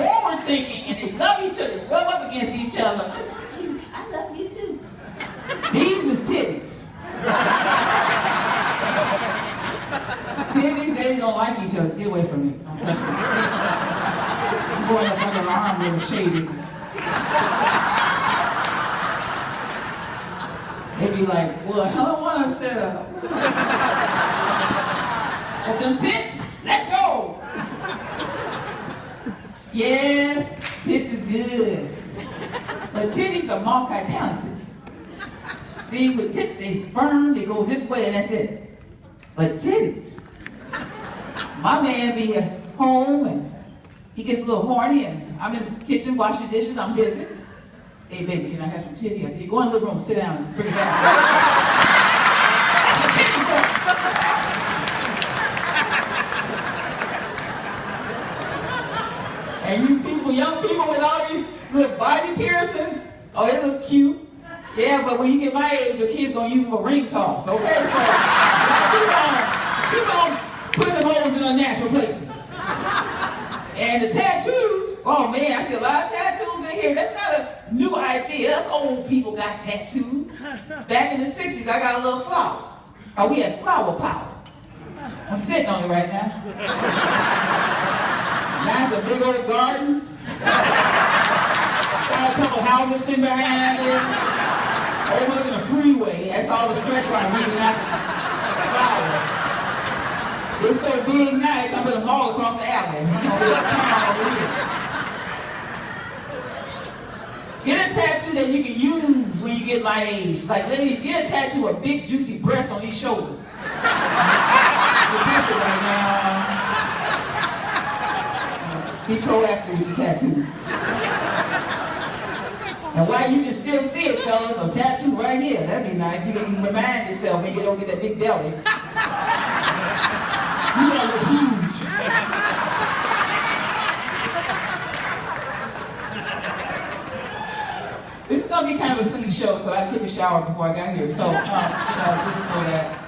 forward thinking, and they love each other, rub up against each other. I love you too. These is titties. Titties, they don't like each other. Get away from me. Don't touch me. I'm going up under my arm where the shade is. They be like, well, I don't want to set up. But them tits, let's go. Yes, tits is good. But titties are multi-talented. See, with tits, they firm, they go this way, and that's it. But titties, my man be at home, and he gets a little horny, and I'm in the kitchen washing dishes, I'm busy. Hey, baby, can I have some titty? I said, you go in the living room, sit down, and bring it down. That's a titty for. And you people, young people with all these little body piercings, oh, they look cute. Yeah, but when you get my age, your kids gonna use them for ring toss, okay? So, keep on putting the holes in unnatural places. And the tattoos, oh man, I see a lot of tattoos in here. That's not a new idea. Us old people got tattoos. Back in the 60s, I got a little flower. Oh, we had flower power. I'm sitting on it right now. Mine's a big old garden. Got a couple houses sitting behind it. Overlooking the freeway. That's all the stretch line leaving out the flower. It's so big now, they come to the mall across the alley. Get a tattoo that you can use when you get my age. Like ladies, get a tattoo of big juicy breasts on these shoulders. Right now. Be proactive with your tattoos. And while you can still see it, fellas, a tattoo right here, that'd be nice. You can remind yourself when you don't get that big belly. You know, look huge. This is going to be kind of a funny show because I took a shower before I got here, so just for that.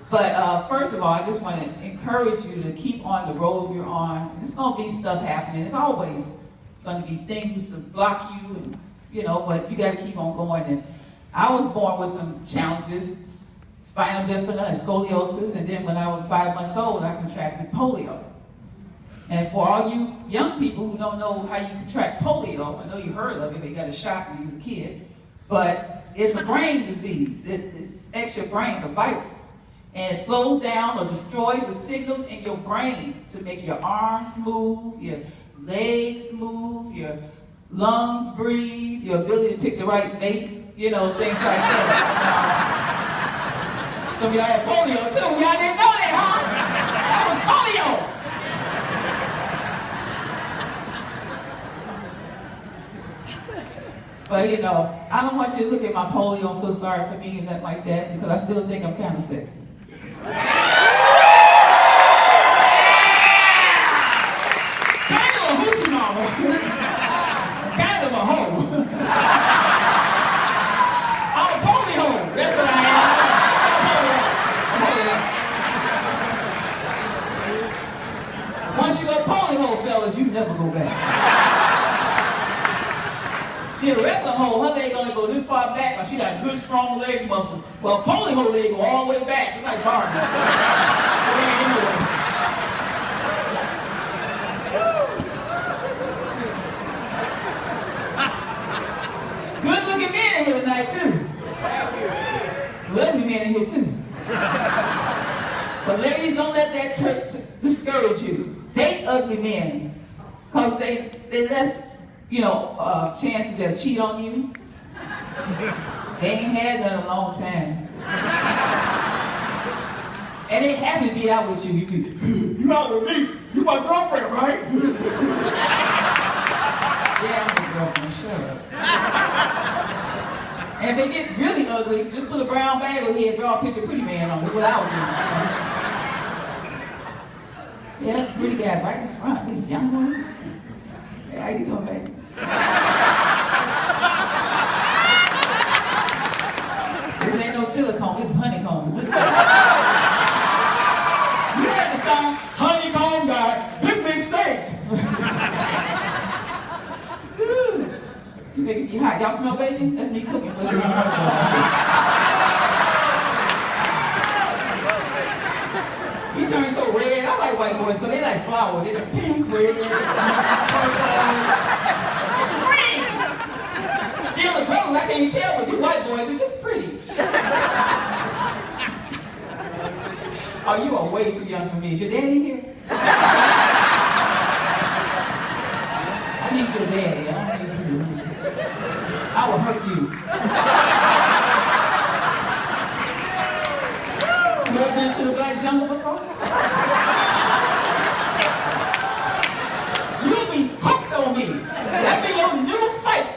But first of all, I just want to encourage you to keep on the road you're on. There's going to be stuff happening. There's always going to be things to block you, and, you know, but you got to keep on going. And I was born with some challenges. Spinal bifida and scoliosis, and then when I was 5 months old, I contracted polio. And for all you young people who don't know how you contract polio, I know you heard of it, they got a shot when you was a kid, but it's a brain disease. It affects your brain, it's a virus. And it slows down or destroys the signals in your brain to make your arms move, your legs move, your lungs breathe, your ability to pick the right mate, you know, things like that. Some of y'all had polio too. Y'all didn't know that, huh? That was polio. But you know, I don't want you to look at my polio and feel sorry for me and nothing like that, because I still think I'm kind of sexy. Kind of a hoochie mama. Kind of a hoe. I'm a polio hoe. That's what I am. Once you go polio, fellas, you never go back. See, a regular hoe, her leg only go this far back, or she got good, strong leg muscle. Well, polio leg go all the way back. It's like Barbie. Good-looking men in here tonight, too. Some ugly men in here, too. But ladies, don't let that discourage you. Date ugly men, because they less, you know, chances they'll cheat on you. They ain't had none in a long time. And they happy to be out with you. You out with me? You my girlfriend, right? Yeah, I'm your girlfriend, shut up. And if they get really ugly, just put a brown bag over here and draw a picture of Pretty Man on it. What I would do. Yeah, pretty guys right in front, these young ones. Hey, how you doing, baby? This ain't no silicone, this is honeycomb. This you heard the song, honeycomb got big steaks. Bacon be hot. Y'all smell bacon? That's me cooking for you. He turned so red. I like white boys, but they like flowers. They're pink, red, purple. It's red. See, on the clothes, I can't tell, but you white boys are just pretty. Oh, you are way too young for me. Is your daddy here? I need your daddy. I don't need you. I will hurt you. You ever been to the Black Jungle before? You'll be hooked on me. That'll be your new fight.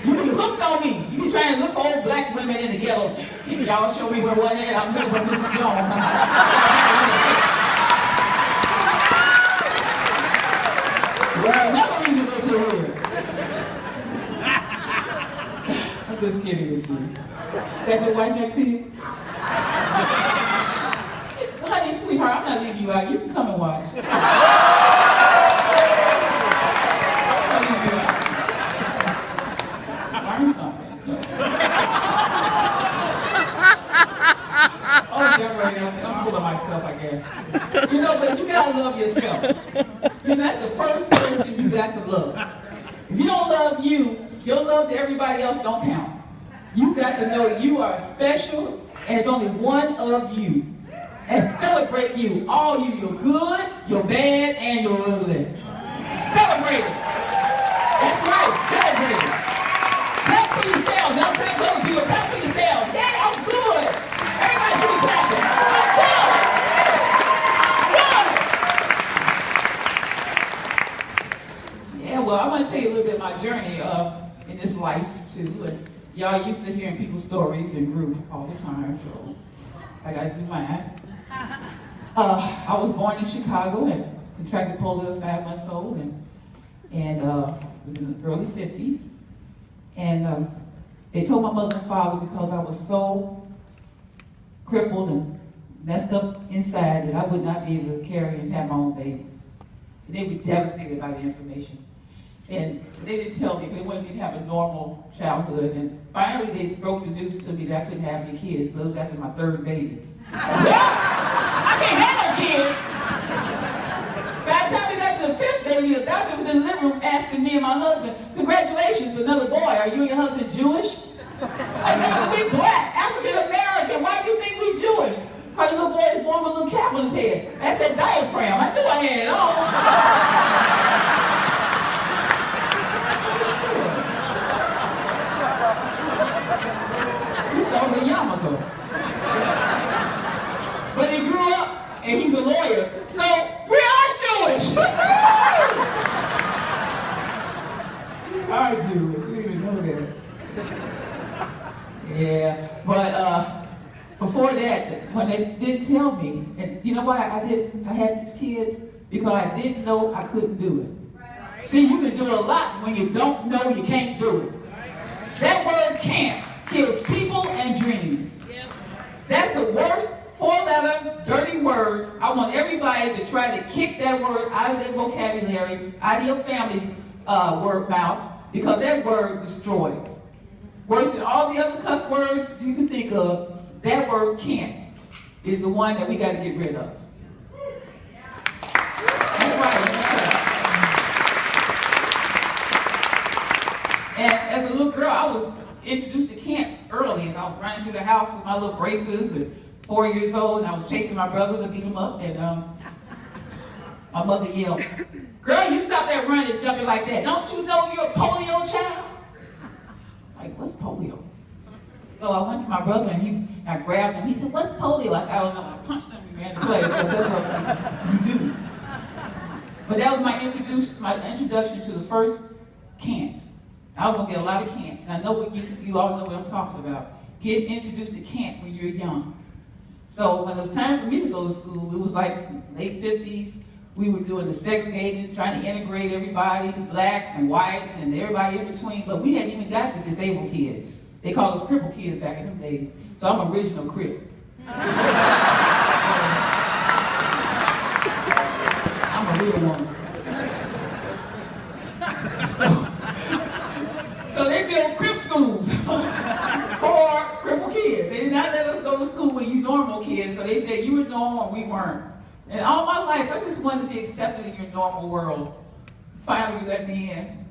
You'll be hooked on me. You be trying to look for old black women in the ghettos. Y'all show me where one is. I'm looking for Mrs. Jones. Well, another reason to go to the hood. I'm just kidding with you. That's your wife next to you? Honey, sweetheart, I'm not leaving you out. You can come and watch. I'll leave you out. Learn something. Oh, Deborah, I'm full of myself, I guess. You know, but you gotta love yourself. You know, that's the first person you got to love. If you don't love you, your love to everybody else don't count. You got to know you are special, and it's only one of you. And celebrate you. All you, your good, your bad, and your ugly. Celebrate it. That's right, celebrate it. Clap for yourselves. Don't clap for other people. Clap for yourselves. Yeah, I'm good. Everybody should be clapping. I'm good. Good. Yeah, well, I want to tell you a little bit of my journey in this life, too. Y'all used to hearing people's stories in group all the time, so I got to do mine. I was born in Chicago and contracted polio at 5 months old, and was in the early 50s. And they told my mother and father, because I was so crippled and messed up inside, that I would not be able to carry and have my own babies. And they were devastated by the information. And they didn't tell me, because they wanted me to have a normal childhood. And finally, they broke the news to me that I couldn't have any kids, but it was after my third baby. I can't have no kids. By the time we got to the 5th baby, the doctor was in the living room asking me and my husband, "Congratulations, another boy. Are you and your husband Jewish?" I know, we black, African American. Why do you think we Jewish? Because the little boy is born with a little cap on his head. That's a diaphragm. I knew I had it all. You thought it was a yarmulke. But he grew up, and he's a lawyer, so we are Jewish! We are Jewish, we didn't even know that. Yeah, but before that, when they did tell me, and you know why I had these kids? Because I didn't know I couldn't do it. See, you can do a lot when you don't know you can't do it. That word "can't" kills people and dreams. That's the worst 4-letter, dirty word. I want everybody to try to kick that word out of their vocabulary, out of your family's word mouth, because that word destroys. Worse than all the other cuss words you can think of, that word "can't" is the one that we got to get rid of. That's right. And as a little girl, I was introduced to "can't" early. I was running through the house with my little braces and 4 years old, and I was chasing my brother to beat him up, and my mother yelled, "Girl, you stop that running and jumping like that. Don't you know you're a polio child?" Like, what's polio? So I went to my brother, and I grabbed him. He said, "What's polio?" I said, "I don't know." I punched him and ran to play, because that's what you do. But that was my introduction to the first "can't." I was going to get a lot of "can'ts." And I know you all know what I'm talking about. Get introduced to "can't" when you're young. So when it was time for me to go to school, it was like late 50s. We were doing the segregating, trying to integrate everybody, blacks and whites and everybody in between. But we hadn't even got the disabled kids. They called us crippled kids back in them days. So I'm original crip. I'm a real woman. So they built for crippled kids. They did not let us go to school with you normal kids, because they said you were normal and we weren't. And all my life, I just wanted to be accepted in your normal world. Finally, you let me in.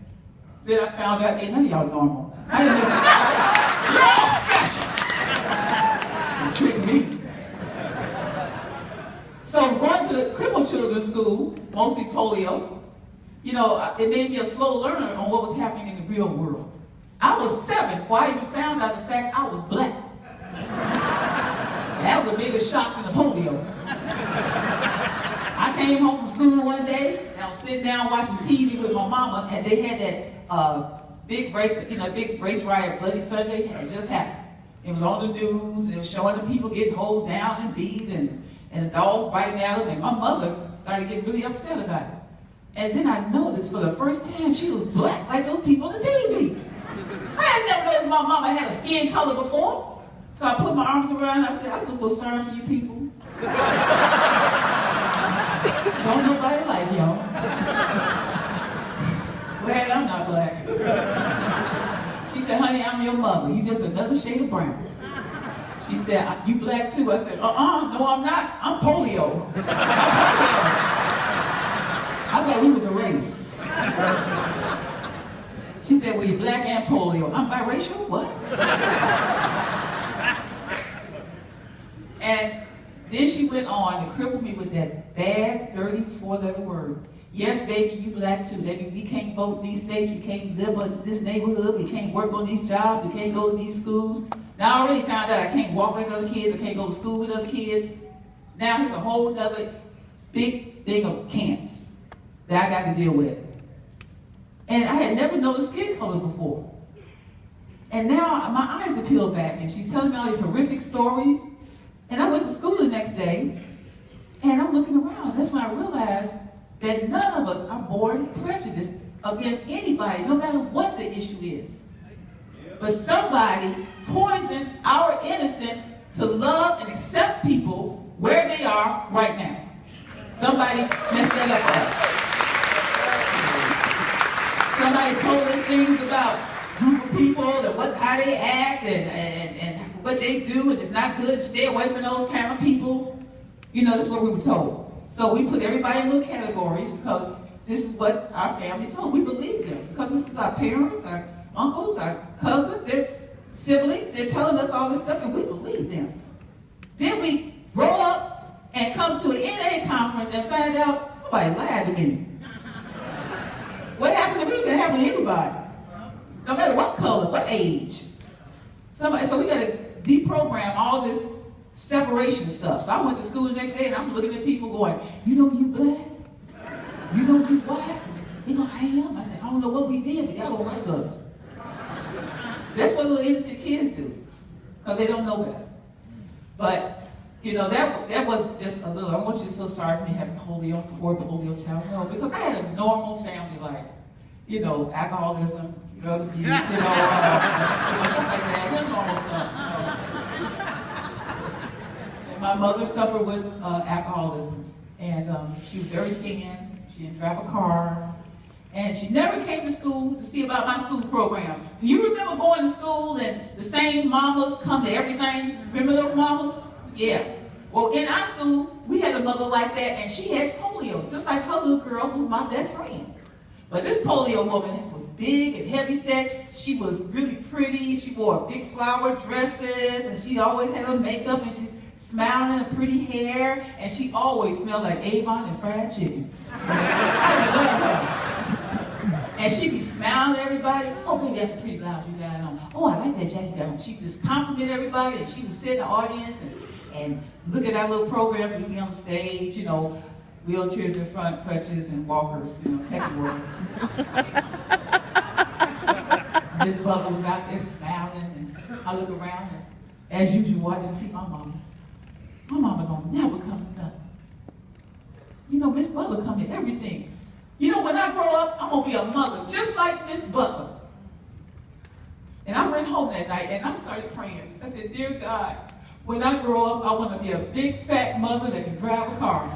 Then I found out, none of y'all normal. I didn't know. Y'all special. You tricked me. So going to the crippled children's school, mostly polio, it made me a slow learner on what was happening in the real world. I was 7 before I even found out the fact I was black. That was a bigger shock than the polio. I came home from school one day, and I was sitting down watching TV with my mama, and they had that big race riot, Bloody Sunday, had just happened. It was on the news, and it was showing the people getting hosed down and beat, and the dogs biting at them, and my mother started getting really upset about it. And then I noticed for the first time she was black like those people on the TV. I had never noticed my mama had a skin color before. So I put my arms around her and I said, I feel so sorry for you people. Don't nobody like y'all. Glad I'm not black. She said, honey, I'm your mother. You just another shade of brown. She said, you black too? I said, no, I'm not. I'm polio. I thought we was a race. She said, well, you're black and polio. I'm biracial? What? And then she went on to cripple me with that bad, dirty, 4-letter word. Yes, baby, you black too. That means we can't vote in these states, we can't live in this neighborhood, we can't work on these jobs, we can't go to these schools. Now I already found out I can't walk like other kids, I can't go to school with other kids. Now there's a whole other big thing of can'ts that I got to deal with. And I had never noticed skin color before. And now my eyes are peeled back, and she's telling me all these horrific stories. And I went to school the next day, and I'm looking around. That's when I realized that none of us are born prejudiced against anybody, no matter what the issue is. But somebody poisoned our innocence to love and accept people where they are right now. Somebody messed that up for us. Somebody told us things about group of people and how they act and what they do, and it's not good. Stay away from those kind of people. That's what we were told. So we put everybody in little categories because this is what our family told. We believe them because this is our parents, our uncles, our cousins, their siblings. They're telling us all this stuff, and we believe them. Then we grow up and come to an NA conference and find out somebody lied to me. What happened to me can happen to anybody, no matter what color, what age. So we got to deprogram all this separation stuff. So I went to school the next day and I'm looking at people going, you black? You white? I am. I said, I don't know what we did, but y'all don't like us. That's what little innocent kids do, because they don't know better. But, that was just a little, I want you to feel sorry for me having polio, poor polio child. No, because I had a normal family life. Alcoholism, drug abuse, stuff like that. There's normal stuff. And my mother suffered with alcoholism, and she was very thin. She didn't drive a car, and she never came to school to see about my school program. Do you remember going to school and the same mamas come to everything? Remember those mamas? Yeah. Well, in our school, we had a mother like that, and she had polio, just like her little girl was my best friend. But this polio woman was big and heavy set. She was really pretty. She wore big flower dresses, and she always had her makeup, and she's smiling and pretty hair, and she always smelled like Avon and fried chicken. And she'd be smiling at everybody. Oh, baby, that's a pretty blouse you got on. Oh, I like that jacket you got on. She'd just compliment everybody, and she would sit in the audience and look at our little programs. We'd be on stage, wheelchairs in front, crutches, and walkers, pecking order. This Bubba was out there smiling, and I look around, and as usual, I didn't see my mama. My mama don't never come to nothing. Miss Butler come to everything. When I grow up, I'm going to be a mother, just like Miss Butler. And I went home that night, and I started praying. I said, dear God, when I grow up, I want to be a big, fat mother that can drive a car.